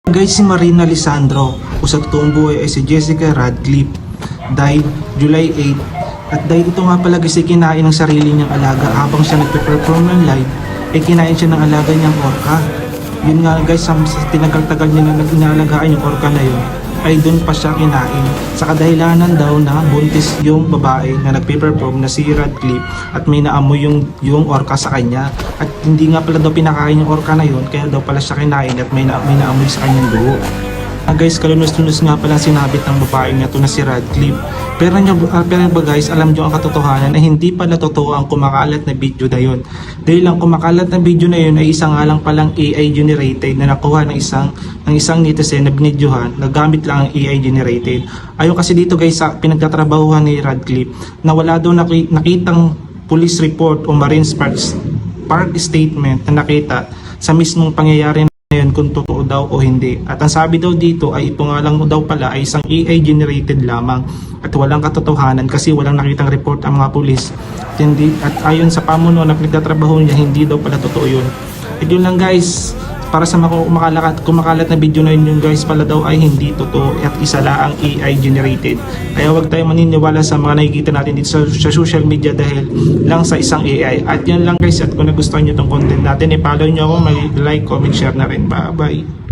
Guys, si Marina Lisandro, o sa totoong buhay ay si Jessica Radcliffe, died July 8. At dahil ito nga pala guys ay kinain ng sarili niyang alaga habang siya nagpe-perform ng live, ay kinain siya ng alaga niyang orca. Yun nga guys, sa tinagal-tagal niya na inaalagaan yung orca na yun, ay doon pa siya kinain. Sa kadahilanan daw na buntis yung babae na nagpe-perform na si Radcliffe at may naamoy yung orca sa kanya. At hindi nga pala daw pinakain yung orca na yun, kaya daw pala siya kinain at may naamoy sa kanyang dugo. Guys, kalunos-lunos nga pala sinabit ng babae na to na si Radcliffe. Pero ba guys, alam nyo ang katotohanan na hindi pala totoo ang kumakalat na video na yun. Dahil ang kumakalat na video na yun ay isang nga lang palang AI generated na nakuha ng isang netizen na binidyohan, nagamit lang ang AI generated. Ayon kasi dito guys sa pinagtatrabahuhan ni Radcliffe na wala daw nakitang police report o Marines Park statement na nakita sa mismong pangyayari ngayon kung totoo daw o hindi. At ang sabi daw dito ay ito nga lang daw pala ay isang AI generated lamang at walang katotohanan kasi walang nakitang report ang mga pulis. At ayon sa pamuno na pinagtatrabaho niya, hindi daw pala totoo yun. At yun lang guys, para sa kumakalat na video na yun guys pala daw ay hindi totoo at isa lang ang AI generated. Kaya huwag tayo maniniwala sa mga nakikita natin dito sa social media dahil lang sa isang AI. At yun lang guys, at kung nagustuhan nyo itong content natin, i-follow nyo ako, mag-like, comment, share na rin. Bye bye!